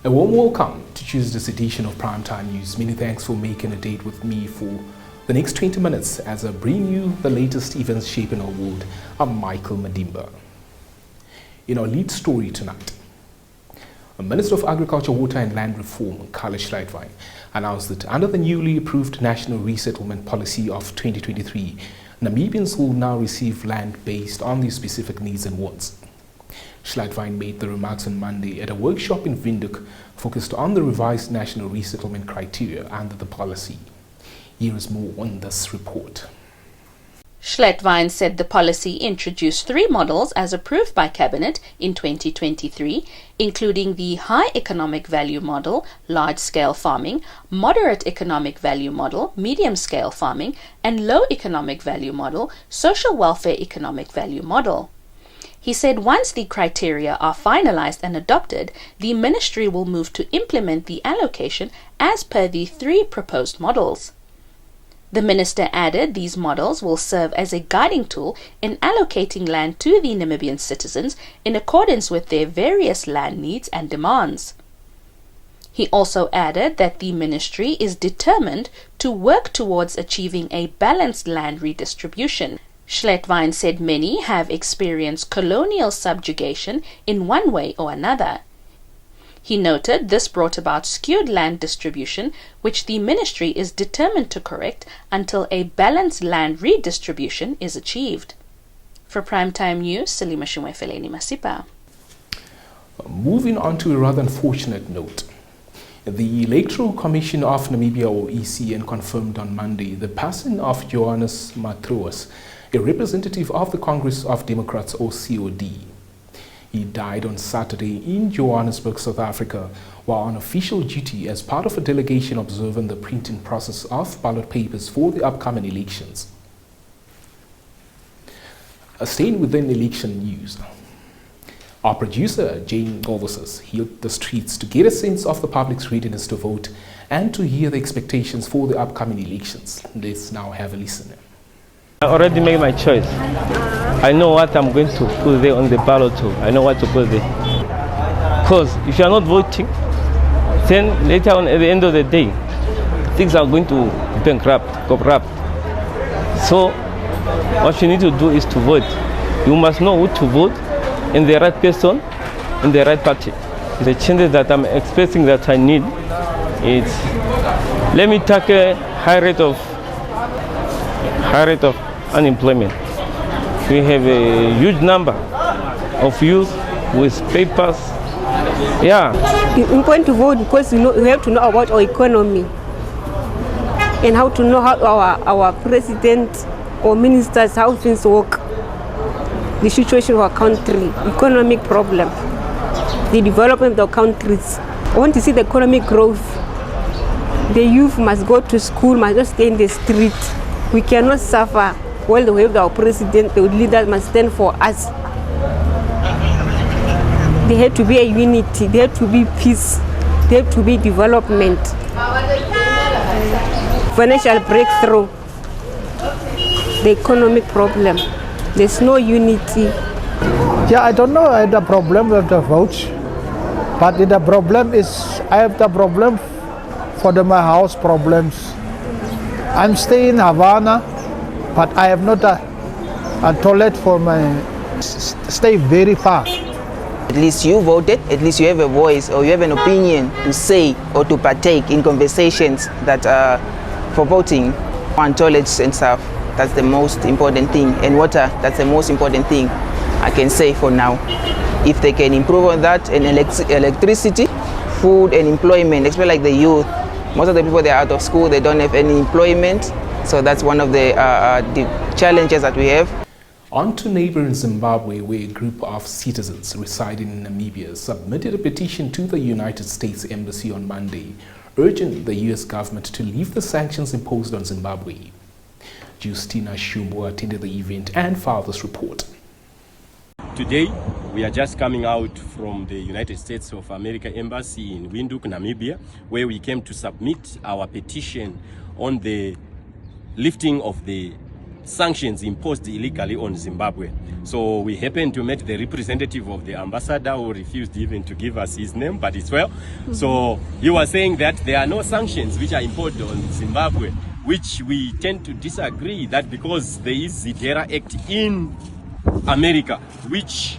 A warm welcome to Tuesday's edition of Primetime News. Many thanks for making a date with me for the next 20 minutes as I bring you the latest events shaping our world. I'm Michael Madimba. In our lead story tonight, Minister of Agriculture, Water and Land Reform, Carla Schleitwein, announced that under the newly approved National Resettlement Policy of 2023, Namibians will now receive land based on their specific needs and wants. Schleitwein made the remarks on Monday at a workshop in Windhoek focused on the revised national resettlement criteria under the policy. Here is more on this report. Schleitwein said the policy introduced 3 models as approved by Cabinet in 2023, including the High Economic Value Model, Large-Scale Farming, Moderate Economic Value Model, Medium-Scale Farming, and Low Economic Value Model, Social Welfare Economic Value Model. He said once the criteria are finalized and adopted, the ministry will move to implement the allocation as per the 3 proposed models. The minister added these models will serve as a guiding tool in allocating land to the Namibian citizens in accordance with their various land needs and demands. He also added that the ministry is determined to work towards achieving a balanced land redistribution. Schleitwein said many have experienced colonial subjugation in one way or another. He noted this brought about skewed land distribution, which the ministry is determined to correct until a balanced land redistribution is achieved. For Primetime News, Salima Shumwefeleni Masipa. Moving on to a rather unfortunate note. The Electoral Commission of Namibia, or ECN, confirmed on Monday the passing of Johannes Matroos, a representative of the Congress of Democrats, or COD. He died on Saturday in Johannesburg, South Africa, while on official duty as part of a delegation observing the printing process of ballot papers for the upcoming elections. Staying within election news, our producer, Jane Golversus, hit the streets to get a sense of the public's readiness to vote and to hear the expectations for the upcoming elections. Let's now have a listen. I already made my choice. I know what I'm going to put there on the ballot too. I know what to put there. Because if you are not voting, then later on at the end of the day, things are going to bankrupt, corrupt. So what you need to do is to vote. You must know who to vote and the right person in the right party. The changes that I'm expecting that I need is, let me tackle high rate of unemployment. We have a huge number of youth with papers. Yeah. It's important to vote because we have to know about our economy and how to know how our president or ministers, how things work, the situation of our country, economic problem, the development of countries. I want to see the economic growth. The youth must go to school, must not stay in the street. We cannot suffer while we have our president, the leaders must stand for us. There had to be a unity, there had to be peace, there had to be development, financial breakthrough, the economic problem. There's no unity. Yeah, I don't know the problem with the votes, but the problem is, I have the problem for my house problems. I'm staying in Havana, but I have not a toilet for my stay very far. At least you voted, at least you have a voice or you have an opinion to say or to partake in conversations that for voting on toilets and stuff. That's the most important thing. And water, that's the most important thing I can say for now. If they can improve on that, and electricity, food and employment, especially like the youth. Most of the people, they're out of school, they don't have any employment. So that's one of the challenges that we have. On to Neighbour in Zimbabwe, where a group of citizens residing in Namibia submitted a petition to the United States Embassy on Monday, urging the U.S. government to leave the sanctions imposed on Zimbabwe. Justina Shumbo attended the event and filed this report. Today, we are just coming out from the United States of America Embassy in Windhoek, Namibia, where we came to submit our petition on the lifting of the sanctions imposed illegally on Zimbabwe. So we happened to meet the representative of the ambassador, who refused even to give us his name, but it's well. So he was saying that there are no sanctions which are imposed on Zimbabwe, which we tend to disagree, that because there is the Dera Act in America, which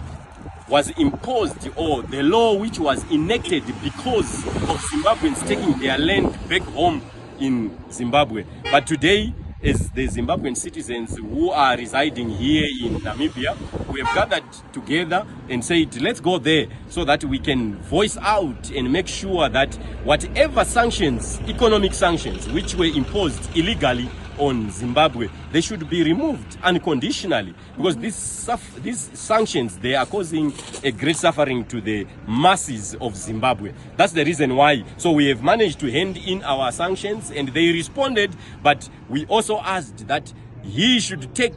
was imposed, or the law which was enacted because of Zimbabweans taking their land back home in Zimbabwe. But today, as the Zimbabwean citizens who are residing here in Namibia, we have gathered together and said, let's go there so that we can voice out and make sure that whatever sanctions, economic sanctions, which were imposed illegally on Zimbabwe, they should be removed unconditionally, because these sanctions, they are causing a great suffering to the masses of Zimbabwe. That's the reason why. So we have managed to hand in our sanctions and they responded, but we also asked that he should take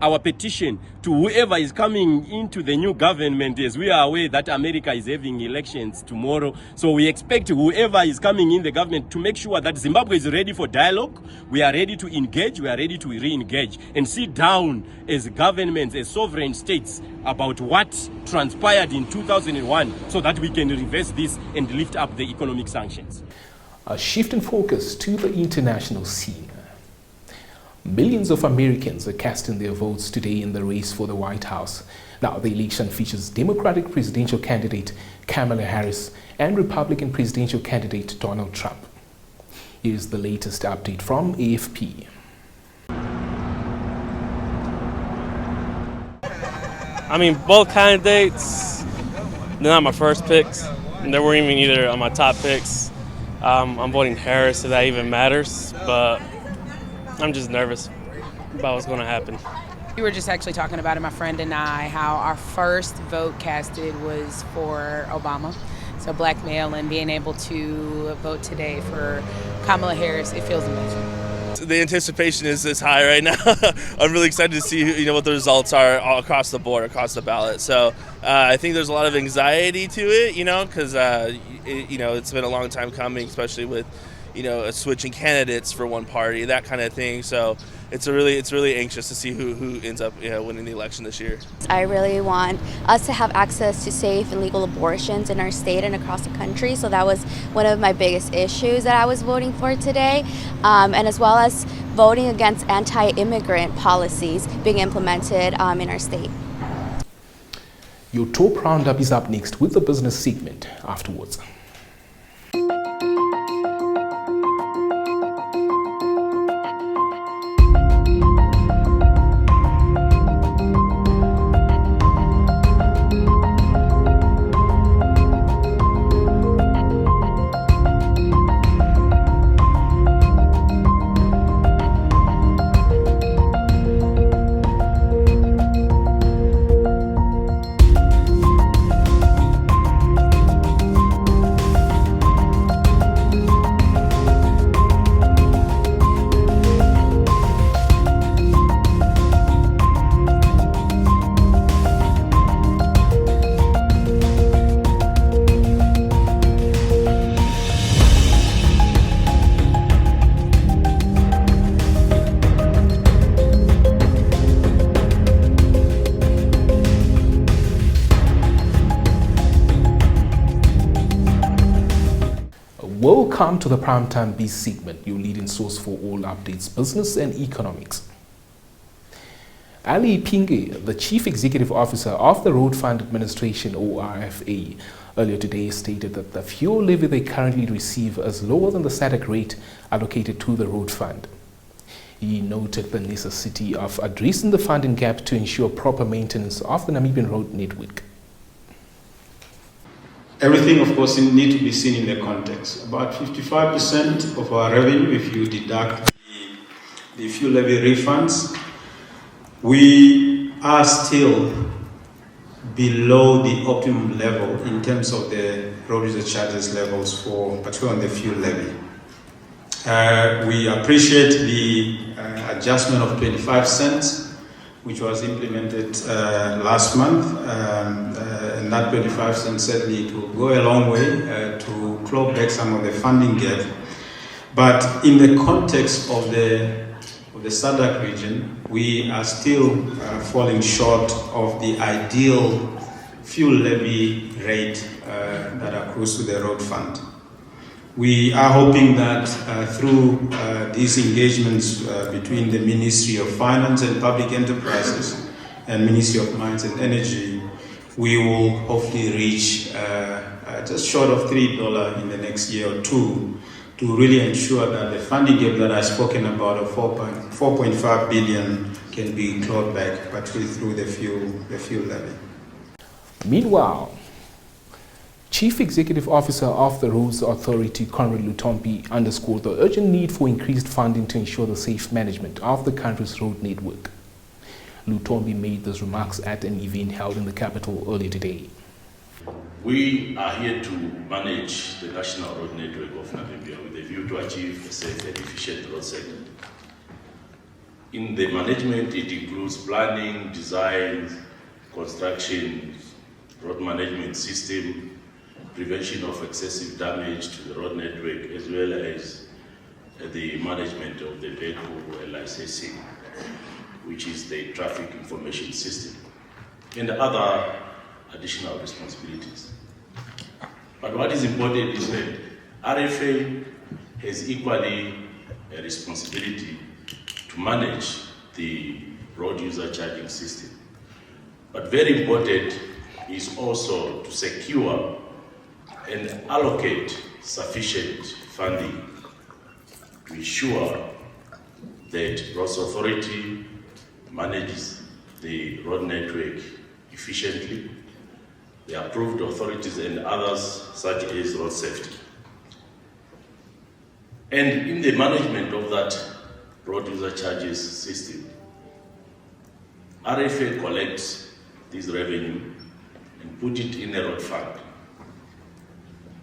our petition to whoever is coming into the new government, as we are aware that America is having elections tomorrow. So we expect whoever is coming in the government to make sure that Zimbabwe is ready for dialogue. We are ready to engage, we are ready to re-engage and sit down as governments, as sovereign states, about what transpired in 2001 so that we can reverse this and lift up the economic sanctions. A shift in focus to the international scene. Millions of Americans are casting their votes today in the race for the White House. Now, the election features Democratic presidential candidate Kamala Harris and Republican presidential candidate Donald Trump. Here's the latest update from AFP. I mean, both candidates, they're not my first picks. They weren't even either on my top picks. I'm voting Harris if that even matters, but I'm just nervous about what's going to happen. We were just actually talking about it, my friend and I, how our first vote casted was for Obama. So black male, and being able to vote today for Kamala Harris, it feels amazing. The anticipation is high right now. I'm really excited to see what the results are all across the board, across the ballot. So I think there's a lot of anxiety to it, because it's been a long time coming, especially with switching candidates for one party, that kind of thing. So it's really anxious to see who ends up winning the election this year. I really want us to have access to safe and legal abortions in our state and across the country. So that was one of my biggest issues that I was voting for today, and as well as voting against anti-immigrant policies being implemented in our state. Your top roundup is up next with the business segment afterwards. Welcome to the Primetime Biz segment, your leading source for all updates, business and economics. Ali Pinge, the Chief Executive Officer of the Road Fund Administration, or RFA, earlier today stated that the fuel levy they currently receive is lower than the static rate allocated to the road fund. He noted the necessity of addressing the funding gap to ensure proper maintenance of the Namibian road network. Everything, of course, needs to be seen in the context. About 55% of our revenue, if you deduct the fuel levy refunds, we are still below the optimum level in terms of the road user charges levels, particularly on the fuel levy. We appreciate the adjustment of 25 cents, which was implemented last month, and that 25 cents certainly to go a long way to claw back some of the funding gap. But in the context of the the SADC region, we are still falling short of the ideal fuel levy rate that accrues to the road fund. We are hoping that through these engagements between the Ministry of Finance and Public Enterprises and Ministry of Mines and Energy, we will hopefully reach just short of $3 in the next year or two to really ensure that the funding gap that I've spoken about of 4.5 billion can be clawed back, particularly through the fuel levy. Meanwhile, Chief Executive Officer of the Roads Authority, Conrad Lutombi, underscored the urgent need for increased funding to ensure the safe management of the country's road network. Lutombi made those remarks at an event held in the capital earlier today. We are here to manage the national road network of Namibia with a view to achieve a safe and efficient road sector. In the management, it includes planning, design, construction, road management system, prevention of excessive damage to the road network, as well as the management of the vehicle licensing, which is the traffic information system, and other additional responsibilities. But what is important is that RFA has equally a responsibility to manage the road user charging system. But very important is also to secure and allocate sufficient funding to ensure that Roads Authority manages the road network efficiently, the approved authorities and others such as road safety. And in the management of that road user charges system, RFA collects this revenue and put it in a road fund,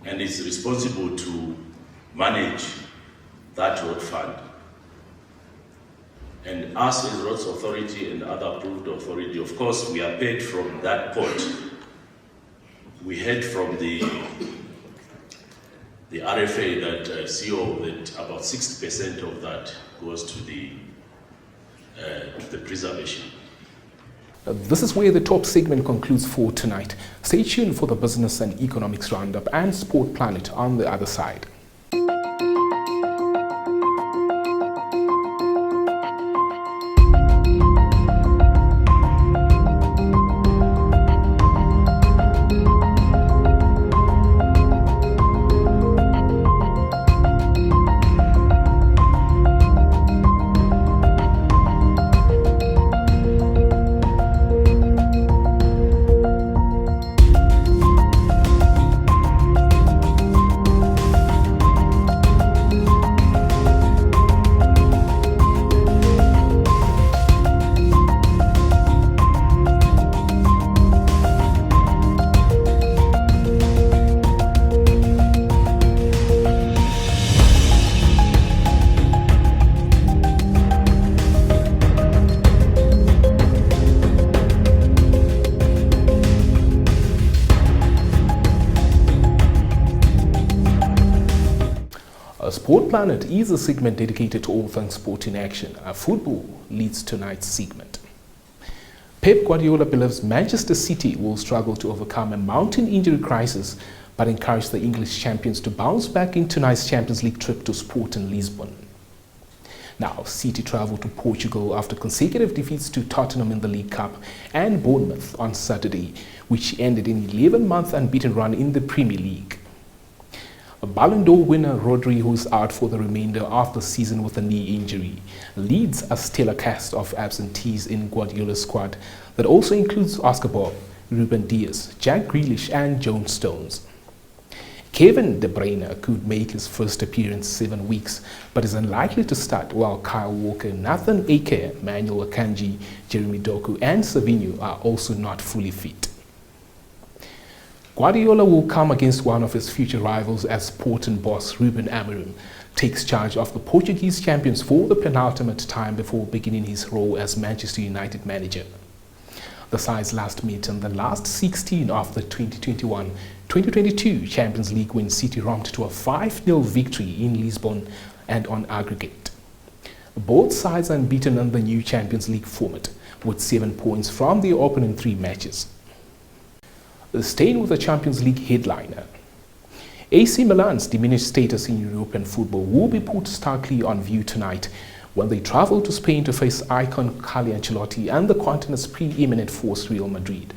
and is responsible to manage that road fund. And us as Roads Authority and other approved authority, of course, we are paid from that pot. We heard from the RFA that CO that about 60% of that goes to the preservation. This is where the top segment concludes for tonight. Stay tuned for the business and economics roundup and Sport Planet on the other side. Sport Planet is a segment dedicated to all things sport in action. Football leads tonight's segment. Pep Guardiola believes Manchester City will struggle to overcome a mounting injury crisis, but encouraged the English champions to bounce back in tonight's Champions League trip to Sporting Lisbon. Now, City travel to Portugal after consecutive defeats to Tottenham in the League Cup and Bournemouth on Saturday, which ended an 11-month unbeaten run in the Premier League. A Ballon d'Or winner, Rodri, who is out for the remainder of the season with a knee injury, leads a stellar cast of absentees in Guardiola's squad that also includes Oscar Bob, Ruben Dias, Jack Grealish and John Stones. Kevin De Bruyne could make his first appearance 7 weeks, but is unlikely to start, while Kyle Walker, Nathan Ake, Manuel Akanji, Jeremy Doku and Savinho are also not fully fit. Guardiola will come against one of his future rivals as Sporting boss Ruben Amorim takes charge of the Portuguese champions for the penultimate time before beginning his role as Manchester United manager. The sides last met in the last 16 of the 2021-2022 Champions League when City romped to a 5-0 victory in Lisbon and on aggregate. Both sides are unbeaten in the new Champions League format, with 7 points from their opening 3 matches. Staying with the Champions League headliner, AC Milan's diminished status in European football will be put starkly on view tonight when they travel to Spain to face icon Carlo Ancelotti and the continent's preeminent force Real Madrid.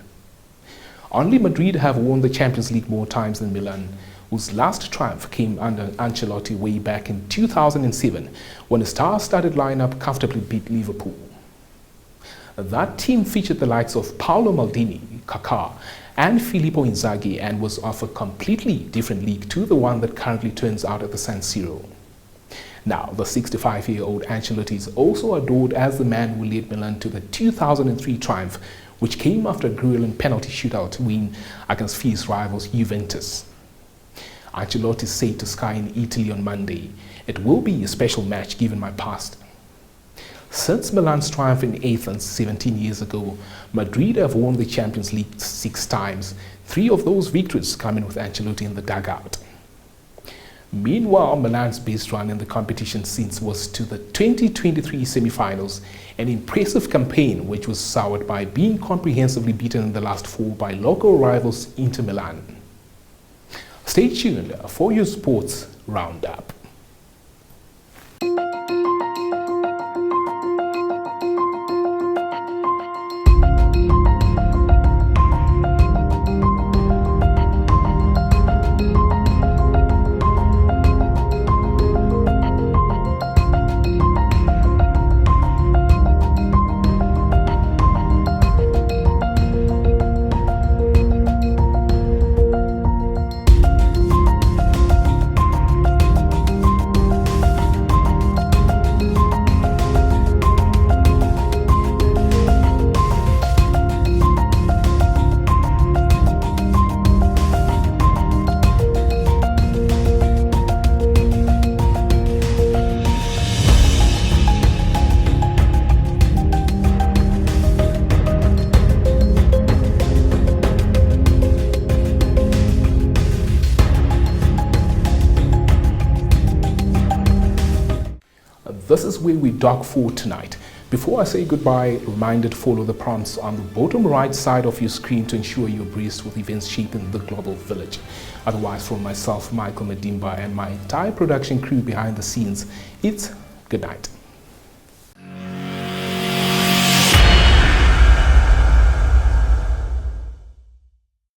Only Madrid have won the Champions League more times than Milan, whose last triumph came under Ancelotti way back in 2007 when a star-studded lineup comfortably beat Liverpool. That team featured the likes of Paolo Maldini, Kaká and Filippo Inzaghi and was of a completely different league to the one that currently turns out at the San Siro. Now, the 65-year-old Ancelotti is also adored as the man who led Milan to the 2003 triumph, which came after a grueling penalty shootout win against fierce rivals Juventus. Ancelotti said to Sky in Italy on Monday, "It will be a special match given my past." Since Milan's triumph in Athens 17 years ago, Madrid have won the Champions League 6 times, 3 of those victories coming with Ancelotti in the dugout. Meanwhile, Milan's best run in the competition since was to the 2023 semi-finals, an impressive campaign which was soured by being comprehensively beaten in the last 4 by local rivals Inter Milan. Stay tuned for your sports roundup. This is where we dock for tonight. Before I say goodbye, reminder to follow the prompts on the bottom right side of your screen to ensure you're abreast with events shaping the global village. Otherwise, from myself, Michael Madimba, and my entire production crew behind the scenes, it's good night.